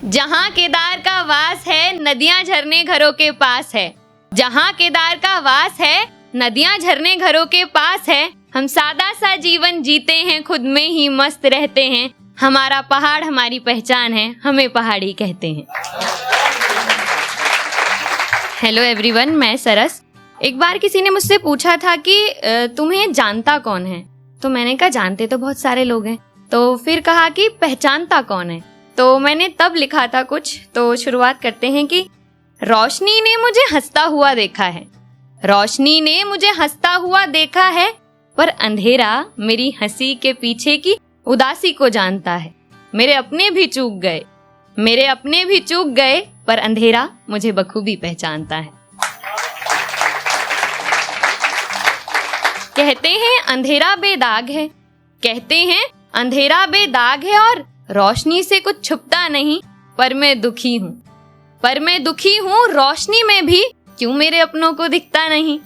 जहाँ केदार का वास है नदियां झरने घरों के पास है। जहाँ केदार का वास है नदियां झरने घरों के पास है। हम सादा सा जीवन जीते हैं, खुद में ही मस्त रहते हैं। हमारा पहाड़ हमारी पहचान है, हमें पहाड़ी कहते हैं। हेलो एवरीवन, मैं सरस। एक बार किसी ने मुझसे पूछा था कि तुम्हें जानता कौन है? तो मैंने कहा जानते तो बहुत सारे लोग हैं। तो फिर कहा कि पहचानता कौन है? तो मैंने तब लिखा था कुछ। तो शुरुआत करते हैं कि रोशनी ने मुझे हंसता हुआ देखा है, रोशनी ने मुझे हंसता हुआ देखा है, पर अंधेरा मेरी हंसी के पीछे की उदासी को जानता है। मेरे अपने भी चूक गए, मेरे अपने भी चूक गए, पर अंधेरा मुझे बखूबी पहचानता है। कहते हैं अंधेरा बेदाग है, कहते हैं अंधेरा बेदाग है, और रोशनी से कुछ छुपता नहीं, पर मैं दुखी हूँ, पर मैं दुखी हूँ रोशनी में भी, क्यों मेरे अपनों को दिखता नहीं।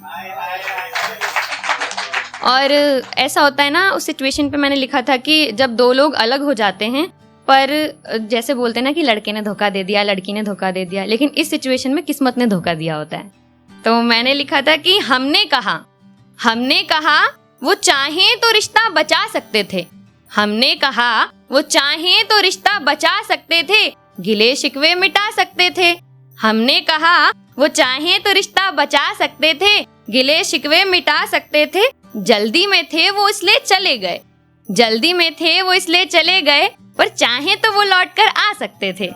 और ऐसा होता है ना, उस सिचुएशन पे मैंने लिखा था कि जब दो लोग अलग हो जाते हैं, पर जैसे बोलते हैं ना कि लड़के ने धोखा दे दिया, लड़की ने धोखा दे दिया, लेकिन इस सिचुएशन में किस्मत ने धोखा दिया होता है। तो मैंने लिखा था कि हमने कहा वो चाहें तो रिश्ता बचा सकते थे, हमने कहा वो चाहें तो रिश्ता बचा सकते थे, गिले शिकवे मिटा सकते थे। हमने कहा वो चाहें तो रिश्ता बचा सकते थे, गिले शिकवे मिटा सकते थे। जल्दी में थे वो इसलिए चले गए, जल्दी में थे वो इसलिए चले गए, पर चाहे तो वो लौट कर आ सकते थे।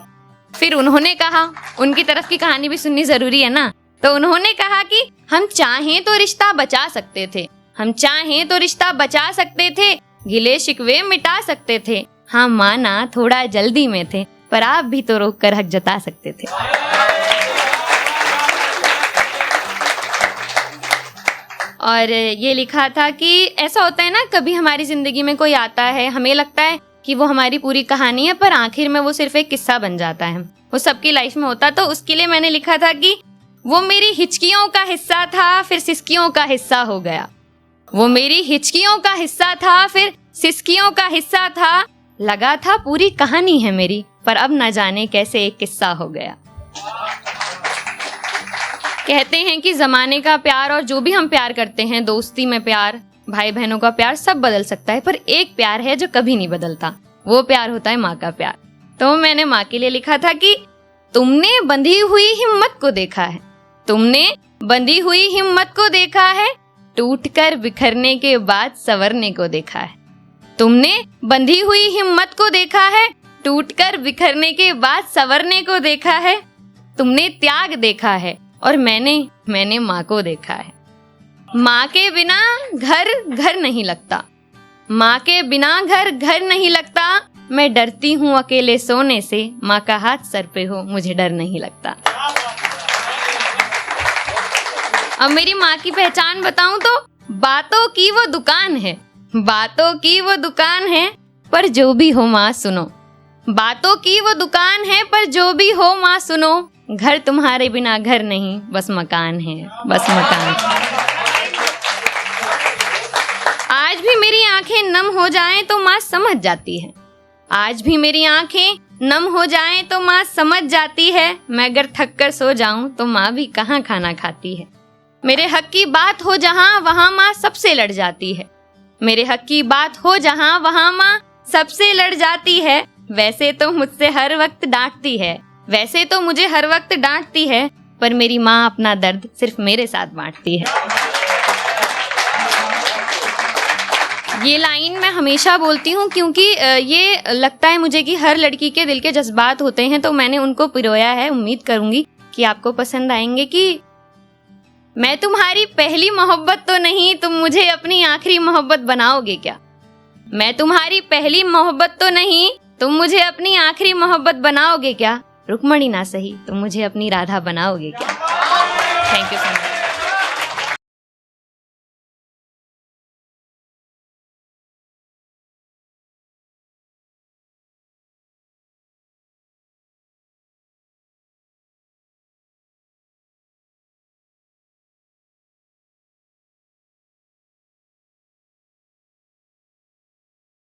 फिर उन्होंने कहा, उनकी तरफ की कहानी भी सुननी जरूरी है ना, तो उन्होंने कहा कि हम चाहें तो रिश्ता बचा सकते थे, हम चाहें तो रिश्ता बचा सकते थे, गिले शिकवे मिटा सकते थे। हाँ माना थोड़ा जल्दी में थे, पर आप भी तो रोक कर हक जता सकते थे। और ये लिखा था कि ऐसा होता है ना, कभी हमारी जिंदगी में कोई आता है, हमें लगता है कि वो हमारी पूरी कहानी है, पर आखिर में वो सिर्फ एक किस्सा बन जाता है। वो सबकी लाइफ में होता। तो उसके लिए मैंने लिखा था कि वो मेरी हिचकियों का हिस्सा था, फिर सिसकियों का हिस्सा हो गया। वो मेरी हिचकियों का हिस्सा था, फिर सिसकियों का हिस्सा था। लगा था पूरी कहानी है मेरी, पर अब न जाने कैसे एक किस्सा हो गया। कहते हैं कि जमाने का प्यार और जो भी हम प्यार करते हैं, दोस्ती में प्यार, भाई बहनों का प्यार, सब बदल सकता है, पर एक प्यार है जो कभी नहीं बदलता। वो प्यार होता है माँ का प्यार। तो मैंने माँ के लिए लिखा था कि तुमने बंधी हुई हिम्मत को देखा है, तुमने बंधी हुई हिम्मत को देखा है, टूटकर बिखरने के बाद संवरने को देखा है। तुमने बंधी हुई हिम्मत को देखा है, टूटकर बिखरने के बाद संवरने को देखा है। तुमने त्याग देखा है, और मैंने माँ को देखा है। माँ के बिना घर घर नहीं लगता, माँ के बिना घर घर नहीं लगता। मैं डरती हूँ अकेले सोने से, माँ का हाथ सर पे हो मुझे डर नहीं लगता। अब मेरी माँ की पहचान बताऊं तो बातों की वो दुकान है, बातों की वो दुकान है, पर जो भी हो माँ सुनो। बातों की वो दुकान है, पर जो भी हो माँ सुनो। घर तुम्हारे बिना घर नहीं, बस मकान है, बस मकान। आज भी मेरी आंखें नम हो जाएं तो माँ समझ जाती है, आज भी मेरी आंखें नम हो जाएं तो माँ समझ जाती है। मैं अगर थक कर सो जाऊं तो माँ भी कहाँ खाना खाती है। मेरे हक की बात हो जहाँ, वहाँ माँ सबसे लड़ जाती है। मेरे हक की बात हो जहाँ, वहाँ माँ सबसे लड़ जाती है। वैसे तो मुझसे हर वक्त डांटती है, वैसे तो मुझे हर वक्त डांटती है, पर मेरी माँ अपना दर्द सिर्फ मेरे साथ बांटती है। ये लाइन मैं हमेशा बोलती हूँ, क्योंकि ये लगता है मुझे कि हर लड़की के दिल के जज्बात होते हैं, तो मैंने उनको पिरोया है। उम्मीद करूंगी कि आपको पसंद आएंगे। कि मैं तुम्हारी पहली मोहब्बत तो नहीं, तुम मुझे अपनी आखिरी मोहब्बत बनाओगे क्या। मैं तुम्हारी पहली मोहब्बत तो नहीं, तुम मुझे अपनी आखिरी मोहब्बत बनाओगे क्या। रुक्मणी ना सही, तुम मुझे अपनी राधा बनाओगे क्या। Thank you so much.